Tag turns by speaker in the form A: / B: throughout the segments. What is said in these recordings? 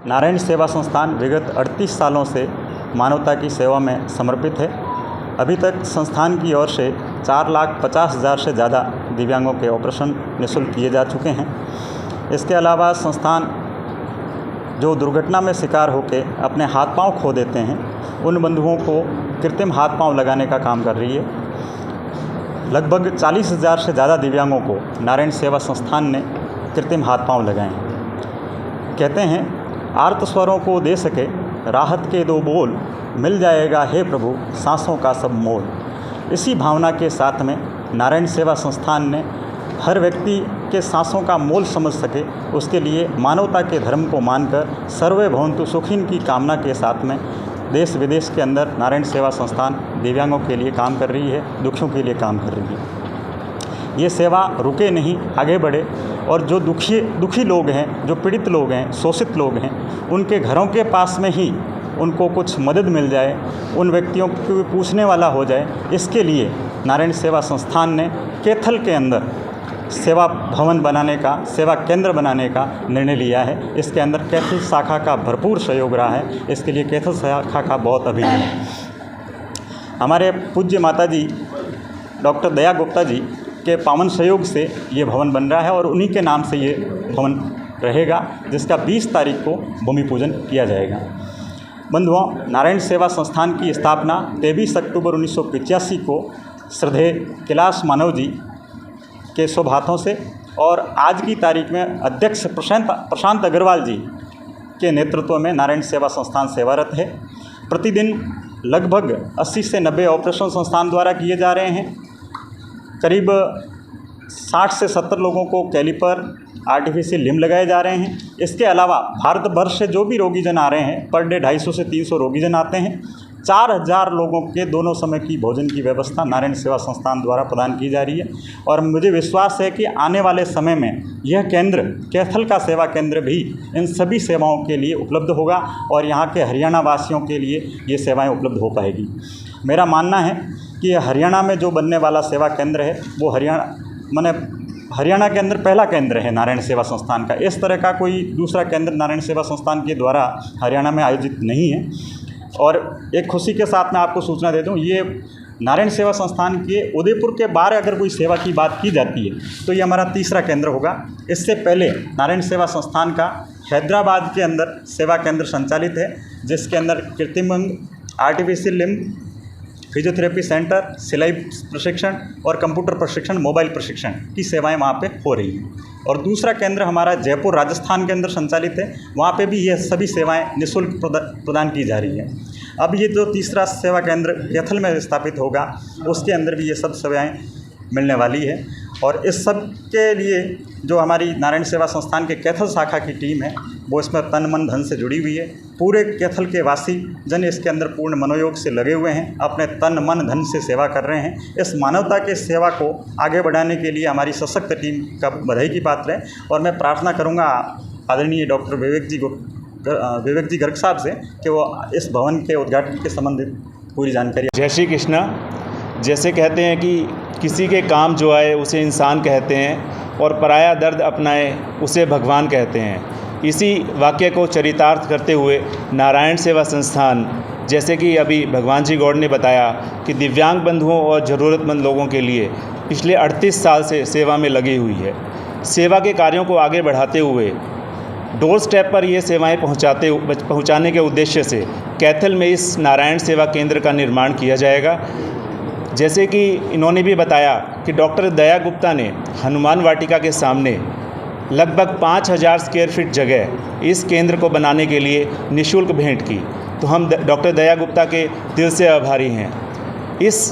A: नारायण सेवा संस्थान विगत 38 सालों से मानवता की सेवा में समर्पित है। अभी तक संस्थान की ओर से 4,50,000 से ज़्यादा दिव्यांगों के ऑपरेशन निःशुल्क किए जा चुके हैं। इसके अलावा संस्थान जो दुर्घटना में शिकार होकर अपने हाथ पांव खो देते हैं, उन बंधुओं को कृत्रिम हाथ पांव लगाने का काम कर रही है। लगभग 40,000 से ज़्यादा दिव्यांगों को नारायण सेवा संस्थान ने कृत्रिम हाथ पांव लगाए हैं। कहते हैं, आर्त स्वरों को दे सके राहत के दो बोल, मिल जाएगा हे प्रभु सांसों का सब मोल। इसी भावना के साथ में नारायण सेवा संस्थान ने हर व्यक्ति के सांसों का मोल समझ सके, उसके लिए मानवता के धर्म को मानकर सर्वे भवन्तु सुखिन की कामना के साथ में देश विदेश के अंदर नारायण सेवा संस्थान दिव्यांगों के लिए काम कर रही है, दुखियों के लिए काम कर रही है। ये सेवा रुके नहीं, आगे बढ़े और जो दुखी लोग हैं, जो पीड़ित लोग हैं, शोषित लोग हैं, उनके घरों के पास में ही उनको कुछ मदद मिल जाए, उन व्यक्तियों को पूछने वाला हो जाए। इसके लिए नारायण सेवा संस्थान ने कैथल के अंदर सेवा भवन बनाने का, सेवा केंद्र बनाने का निर्णय लिया है। इसके अंदर कैथल शाखा का भरपूर सहयोग रहा है। इसके लिए कैथल शाखा का बहुत अभिनंदन। हमारे पूज्य माता जी डॉक्टर दया गुप्ता जी के पावन सहयोग से ये भवन बन रहा है और उन्हीं के नाम से ये भवन रहेगा, जिसका 20 तारीख को भूमि पूजन किया जाएगा। बंधुओं, नारायण सेवा संस्थान की स्थापना 23 अक्टूबर 1985 को श्रद्धेय कैलाश मानव जी के शुभ हाथों से और आज की तारीख में अध्यक्ष प्रशांत अग्रवाल जी के नेतृत्व में नारायण सेवा संस्थान सेवारत है। प्रतिदिन लगभग 80 से 90 ऑपरेशन संस्थान द्वारा किए जा रहे हैं। करीब 60 से 70 लोगों को कैलिपर, आर्टिफिशियल लिम्ब लगाए जा रहे हैं। इसके अलावा भारत वर्ष से जो भी रोगीजन आ रहे हैं, पर डे 250 से 300 रोगीजन आते हैं। 4,000 लोगों के दोनों समय की भोजन की व्यवस्था नारायण सेवा संस्थान द्वारा प्रदान की जा रही है और मुझे विश्वास है कि आने वाले समय में यह केंद्र, कैथल का सेवा केंद्र भी इन सभी सेवाओं के लिए उपलब्ध होगा और यहाँ के हरियाणा वासियों के लिए ये सेवाएं उपलब्ध हो पाएगी। मेरा मानना है कि हरियाणा में जो बनने वाला सेवा केंद्र है वो हरियाणा के अंदर पहला केंद्र है नारायण सेवा संस्थान का। इस तरह का कोई दूसरा केंद्र नारायण सेवा संस्थान के द्वारा हरियाणा में आयोजित नहीं है। और एक खुशी के साथ मैं आपको सूचना दे दूं, ये नारायण सेवा संस्थान के उदयपुर के बाहर अगर कोई सेवा की बात की जाती है तो ये हमारा तीसरा केंद्र होगा। इससे पहले नारायण सेवा संस्थान का हैदराबाद के अंदर सेवा केंद्र संचालित है, जिसके अंदर कृत्रिम अंग, आर्टिफिशियल लिम्ब, फिजियोथेरेपी सेंटर, सिलाई प्रशिक्षण और कंप्यूटर प्रशिक्षण, मोबाइल प्रशिक्षण की सेवाएं वहाँ पे हो रही हैं। और दूसरा केंद्र हमारा जयपुर राजस्थान के अंदर संचालित है, वहाँ पे भी ये सभी सेवाएं निःशुल्क प्रदान की जा रही है। अब ये जो तीसरा सेवा केंद्र कैथल में स्थापित होगा, उसके अंदर भी ये सब सेवाएं मिलने वाली है। और इस सब के लिए जो हमारी नारायण सेवा संस्थान के कैथल शाखा की टीम है, वो इसमें तन मन धन से जुड़ी हुई है। पूरे कैथल के वासी जन इसके अंदर पूर्ण मनोयोग से लगे हुए हैं, अपने तन मन धन से सेवा कर रहे हैं। इस मानवता के सेवा को आगे बढ़ाने के लिए हमारी सशक्त टीम का बधाई की पात्र है। और मैं प्रार्थना करूँगा आदरणीय डॉक्टर विवेक जी गर्ग साहब से कि वो इस भवन के उद्घाटन के संबंधित पूरी जानकारी।
B: जय श्री कृष्णा। जैसे कहते हैं कि किसी के काम जो आए उसे इंसान कहते हैं और पराया दर्द अपनाए उसे भगवान कहते हैं। इसी वाक्य को चरितार्थ करते हुए नारायण सेवा संस्थान, जैसे कि अभी भगवान जी गौड़ ने बताया कि दिव्यांग बंधुओं और ज़रूरतमंद लोगों के लिए पिछले 38 साल से सेवा में लगी हुई है। सेवा के कार्यों को आगे बढ़ाते हुए डोर स्टेप पर ये सेवाएं पहुंचाने के उद्देश्य से कैथल में इस नारायण सेवा केंद्र का निर्माण किया जाएगा। जैसे कि इन्होंने भी बताया कि डॉक्टर दया गुप्ता ने हनुमान वाटिका के सामने लगभग 5,000 स्क्वायर फीट जगह इस केंद्र को बनाने के लिए निःशुल्क भेंट की, तो हम डॉक्टर दया गुप्ता के दिल से आभारी हैं। इस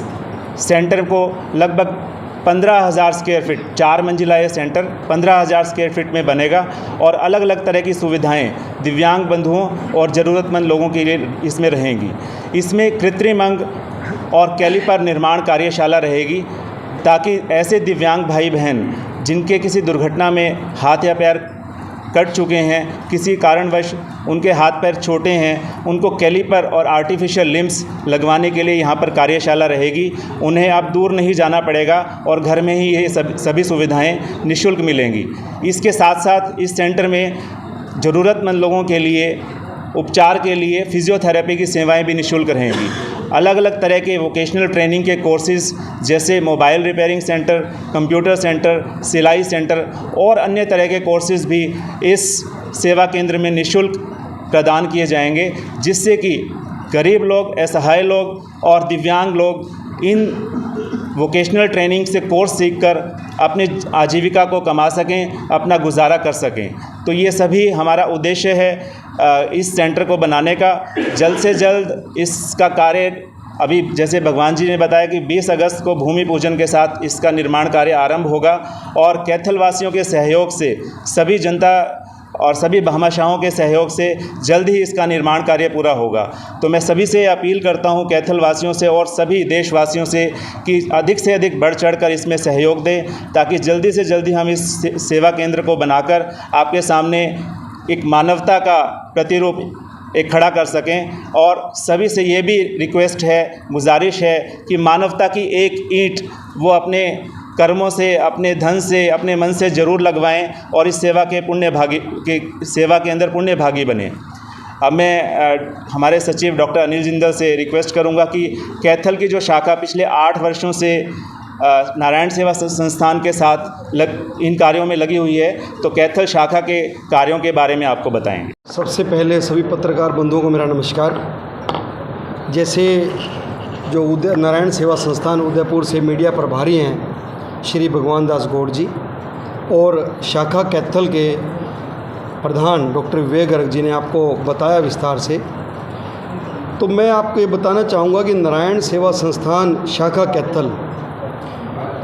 B: सेंटर को लगभग 15,000 स्क्वायर फीट, 4 मंजिला ये सेंटर 15,000 स्क्वायर फीट में बनेगा और अलग अलग तरह की सुविधाएं दिव्यांग बंधुओं और ज़रूरतमंद लोगों के लिए इसमें रहेंगी। इसमें कृत्रिम अंग और कैलिपर निर्माण कार्यशाला रहेगी, ताकि ऐसे दिव्यांग भाई बहन जिनके किसी दुर्घटना में हाथ या पैर कट चुके हैं, किसी कारणवश उनके हाथ पैर छोटे हैं, उनको कैलिपर और आर्टिफिशियल लिम्स लगवाने के लिए यहाँ पर कार्यशाला रहेगी। उन्हें अब दूर नहीं जाना पड़ेगा और घर में ही ये सभी सुविधाएं निःशुल्क मिलेंगी। इसके साथ साथ इस सेंटर में ज़रूरतमंद लोगों के लिए उपचार के लिए फिज़ियोथेरेपी की सेवाएं भी निःशुल्क रहेंगी। अलग अलग तरह के वोकेशनल ट्रेनिंग के कोर्सेज़ जैसे mobile repairing centre, computer centre, सिलाई सेंटर और अन्य तरह के कोर्सेज़ भी इस सेवा केंद्र में निःशुल्क प्रदान किए जाएंगे, जिससे कि गरीब लोग, असहाय लोग और दिव्यांग लोग इन वोकेशनल ट्रेनिंग से कोर्स सीखकर अपनी आजीविका को कमा सकें, अपना गुजारा कर सकें। तो ये सभी हमारा उद्देश्य है इस सेंटर को बनाने का। जल्द से जल्द इसका कार्य, अभी जैसे भगवान जी ने बताया कि 20 अगस्त को भूमि पूजन के साथ इसका निर्माण कार्य आरंभ होगा और कैथल वासियों के सहयोग से, सभी जनता और सभी भामाशाहों के सहयोग से जल्द ही इसका निर्माण कार्य पूरा होगा। तो मैं सभी से अपील करता हूं, कैथल वासियों से और सभी देशवासियों से, कि अधिक से अधिक बढ़ चढ़कर इसमें सहयोग दें, ताकि जल्दी से जल्दी हम इस सेवा केंद्र को बनाकर आपके सामने एक मानवता का प्रतिरूप एक खड़ा कर सकें। और सभी से ये भी रिक्वेस्ट है, गुजारिश है कि मानवता की एक ईंट वो अपने कर्मों से, अपने धन से, अपने मन से ज़रूर लगवाएं और इस सेवा के सेवा के अंदर पुण्य भागी बने। अब मैं हमारे सचिव डॉक्टर अनिल जिंदल से रिक्वेस्ट करूंगा कि कैथल की जो शाखा पिछले 8 वर्षों से नारायण सेवा संस्थान के साथ इन कार्यों में लगी हुई है, तो कैथल शाखा के कार्यों के बारे में आपको बताएंगे।
C: सबसे पहले सभी पत्रकार बंधुओं को मेरा नमस्कार। जैसे जो नारायण सेवा संस्थान उदयपुर से मीडिया प्रभारी हैं श्री भगवान दास गौड़ जी, और शाखा कैथल के प्रधान डॉक्टर विवेक गर्ग जी ने आपको बताया विस्तार से, तो मैं आपको ये बताना चाहूँगा कि नारायण सेवा संस्थान शाखा कैथल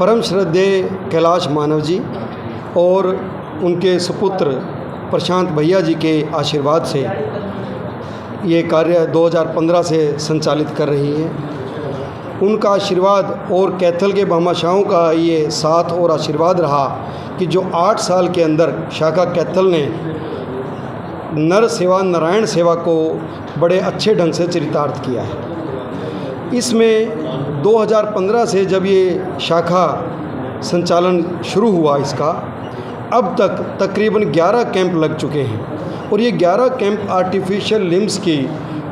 C: परम श्रद्धेय कैलाश मानव जी और उनके सुपुत्र प्रशांत भैया जी के आशीर्वाद से ये कार्य 2015 से संचालित कर रही है। उनका आशीर्वाद और कैथल के भामाशाहों का ये साथ और आशीर्वाद रहा कि जो 8 साल के अंदर शाखा कैथल ने नर सेवा, नारायण सेवा को बड़े अच्छे ढंग से चरितार्थ किया है। इसमें 2015 से जब ये शाखा संचालन शुरू हुआ इसका, अब तक तकरीबन 11 कैंप लग चुके हैं। और ये 11 कैंप आर्टिफिशियल लिम्स की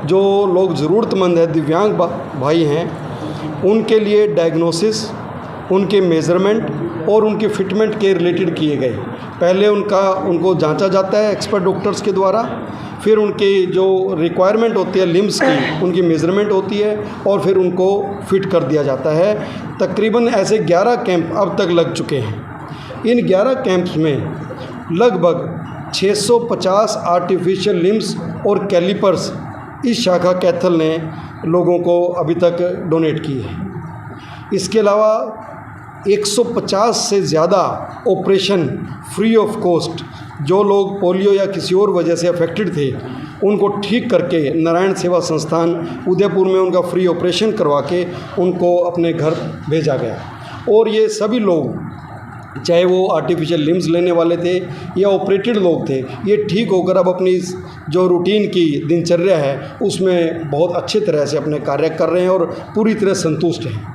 C: जो लोग ज़रूरतमंद है, दिव्यांग भाई हैं, उनके लिए डायग्नोसिस, उनके मेज़रमेंट और उनके फिटमेंट के रिलेटेड किए गए। पहले उनको जांचा जाता है एक्सपर्ट डॉक्टर्स के द्वारा, फिर उनकी जो रिक्वायरमेंट होती है लिम्स की, उनकी मेज़रमेंट होती है और फिर उनको फिट कर दिया जाता है। तकरीबन ऐसे 11 कैंप अब तक लग चुके हैं। इन 11 कैंप्स में लगभग 650 आर्टिफिशियल लिम्स और कैलिपर्स इस शाखा कैथल ने लोगों को अभी तक डोनेट किए हैं। इसके अलावा 150 से ज़्यादा ऑपरेशन फ्री ऑफ कॉस्ट, जो लोग पोलियो या किसी और वजह से अफेक्टेड थे, उनको ठीक करके नारायण सेवा संस्थान उदयपुर में उनका फ्री ऑपरेशन करवा के उनको अपने घर भेजा गया। और ये सभी लोग, चाहे वो आर्टिफिशियल लिम्स लेने वाले थे या ऑपरेटेड लोग थे, ये ठीक होकर अब अपनी जो रूटीन की दिनचर्या है उसमें बहुत अच्छी तरह से अपने कार्य कर रहे हैं और पूरी तरह संतुष्ट हैं।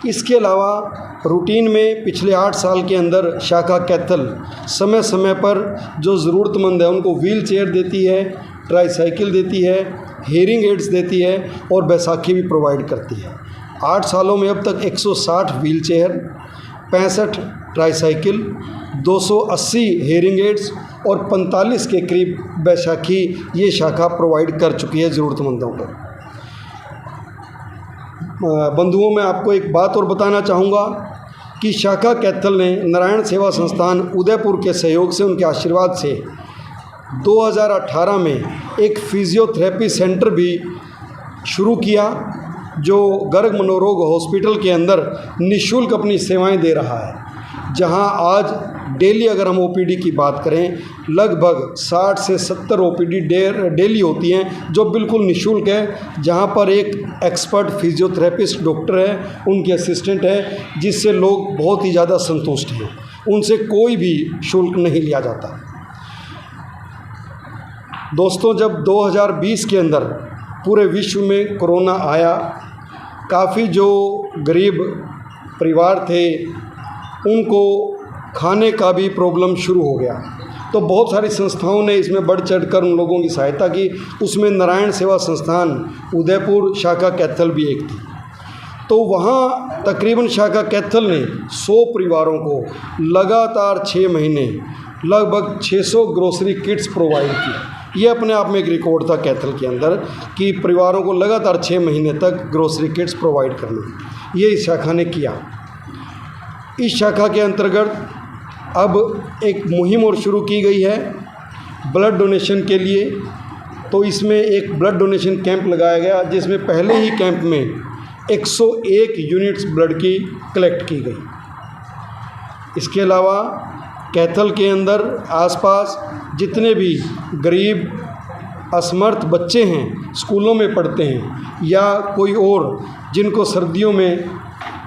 C: इसके अलावा रूटीन में पिछले 8 साल के अंदर शाखा कैथल समय समय पर जो ज़रूरतमंद है उनको व्हील चेयर देती है, ट्राईसाइकिल देती है, हेयरिंग एड्स देती है और बैसाखी भी प्रोवाइड करती है। 8 सालों में अब तक 160 wheel chair, 65 tricycle, 280 hearing ads और 45 के करीब बैसाखी ये शाखा प्रोवाइड कर चुकी है ज़रूरतमंदों को। बंधुओं, मैं आपको एक बात और बताना चाहूँगा कि शाखा कैथल ने नारायण सेवा संस्थान उदयपुर के सहयोग से, उनके आशीर्वाद से 2018 में एक फिजियोथेरेपी सेंटर भी शुरू किया, जो गर्ग मनोरोग हॉस्पिटल के अंदर निःशुल्क अपनी सेवाएं दे रहा है। जहां आज डेली अगर हम ओपीडी की बात करें, लगभग 60 से 70 ओपीडी डेली होती हैं, जो बिल्कुल निःशुल्क है। जहां पर एक एक्सपर्ट फिजियोथेरेपिस्ट डॉक्टर है, उनके असिस्टेंट है, जिससे लोग बहुत ही ज़्यादा संतुष्ट हैं। उनसे कोई भी शुल्क नहीं लिया जाता। दोस्तों, जब 2020 के अंदर पूरे विश्व में कोरोना आया, काफ़ी जो गरीब परिवार थे उनको खाने का भी प्रॉब्लम शुरू हो गया। तो बहुत सारी संस्थाओं ने इसमें बढ़ चढ़ कर उन लोगों की सहायता की। उसमें नारायण सेवा संस्थान उदयपुर शाखा कैथल भी एक थी। तो वहाँ तकरीबन शाखा कैथल ने 100 परिवारों को लगातार 6 महीने लगभग 600 ग्रोसरी किट्स प्रोवाइड की। ये अपने आप में एक रिकॉर्ड था कैथल के अंदर कि परिवारों को लगातार 6 महीने तक ग्रोसरी किट्स प्रोवाइड करना, ये इस शाखा ने किया। इस शाखा के अंतर्गत अब एक मुहिम और शुरू की गई है ब्लड डोनेशन के लिए। तो इसमें एक ब्लड डोनेशन कैंप लगाया गया, जिसमें पहले ही कैंप में 101 यूनिट्स ब्लड की कलेक्ट की गई। इसके अलावा कैथल के अंदर आसपास जितने भी गरीब असमर्थ बच्चे हैं, स्कूलों में पढ़ते हैं या कोई और जिनको सर्दियों में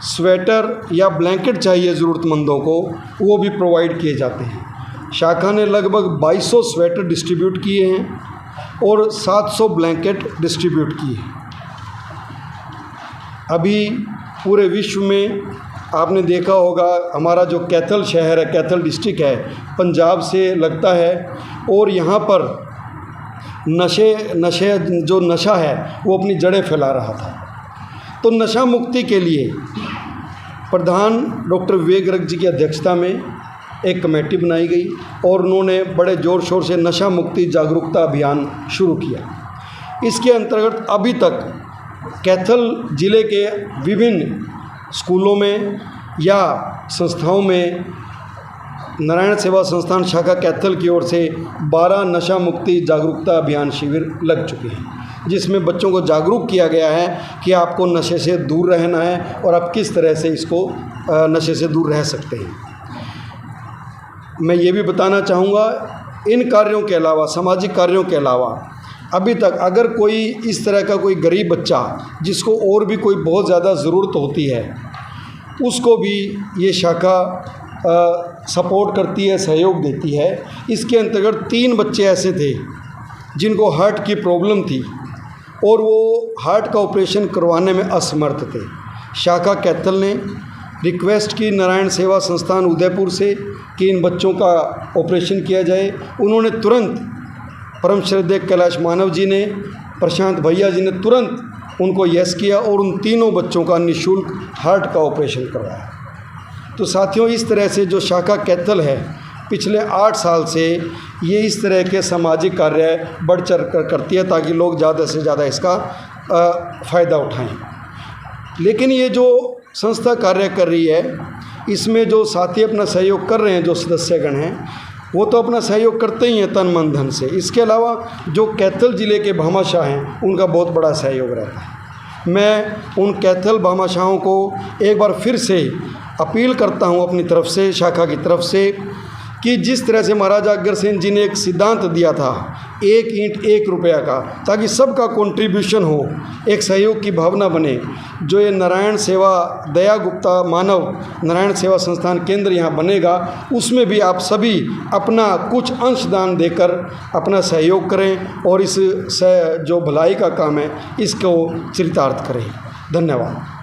C: स्वेटर या ब्लैंकेट चाहिए ज़रूरतमंदों को, वो भी प्रोवाइड किए जाते हैं। शाखा ने लगभग 2200 स्वेटर डिस्ट्रीब्यूट किए हैं और 700 ब्लैंकेट डिस्ट्रीब्यूट किए हैं। अभी पूरे विश्व में आपने देखा होगा, हमारा जो कैथल शहर है, कैथल डिस्ट्रिक्ट है, पंजाब से लगता है और यहाँ पर नशे जो नशा है वो अपनी जड़ें फैला रहा था। तो नशा मुक्ति के लिए प्रधान डॉक्टर विवेक गर्ग जी की अध्यक्षता में एक कमेटी बनाई गई और उन्होंने बड़े ज़ोर शोर से नशा मुक्ति जागरूकता अभियान शुरू किया। इसके अंतर्गत अभी तक कैथल ज़िले के विभिन्न स्कूलों में या संस्थाओं में नारायण सेवा संस्थान शाखा कैथल की ओर से 12 नशा मुक्ति जागरूकता अभियान शिविर लग चुके हैं, जिसमें बच्चों को जागरूक किया गया है कि आपको नशे से दूर रहना है और आप किस तरह से इसको नशे से दूर रह सकते हैं। मैं ये भी बताना चाहूँगा, इन कार्यों के अलावा, सामाजिक कार्यों के अलावा अभी तक अगर कोई इस तरह का कोई गरीब बच्चा जिसको और भी कोई बहुत ज़्यादा ज़रूरत होती है, उसको भी ये शाखा सपोर्ट करती है, सहयोग देती है। इसके अंतर्गत 3 बच्चे ऐसे थे जिनको हार्ट की प्रॉब्लम थी और वो हार्ट का ऑपरेशन करवाने में असमर्थ थे। शाखा कैथल ने रिक्वेस्ट की नारायण सेवा संस्थान उदयपुर से कि इन बच्चों का ऑपरेशन किया जाए। उन्होंने तुरंत, परम श्रद्धेय कैलाश मानव जी ने, प्रशांत भैया जी ने तुरंत उनको यस किया और उन तीनों बच्चों का निःशुल्क हार्ट का ऑपरेशन करवाया। तो साथियों, इस तरह से जो शाखा कैथल है पिछले 8 साल से ये इस तरह के सामाजिक कार्य बढ़ चढ़ कर करती है ताकि लोग ज़्यादा से ज़्यादा इसका फ़ायदा उठाएं। लेकिन ये जो संस्था कार्य कर रही है, इसमें जो साथी अपना सहयोग कर रहे हैं, जो सदस्यगण हैं, वो तो अपना सहयोग करते ही हैं तन मन धन से। इसके अलावा जो कैथल ज़िले के भामाशाह हैं, उनका बहुत बड़ा सहयोग रहता है। मैं उन कैथल भामाशाहों को एक बार फिर से अपील करता हूं अपनी तरफ से, शाखा की तरफ से, कि जिस तरह से महाराजा अग्रसेन जी ने एक सिद्धांत दिया था 1 ईंट 1 रुपया का, ताकि सबका कंट्रीब्यूशन हो, एक सहयोग की भावना बने। जो ये नारायण सेवा दया गुप्ता मानव नारायण सेवा संस्थान केंद्र यहाँ बनेगा, उसमें भी आप सभी अपना कुछ अंशदान देकर अपना सहयोग करें और इस जो भलाई का काम है इसको चरितार्थ करें। धन्यवाद।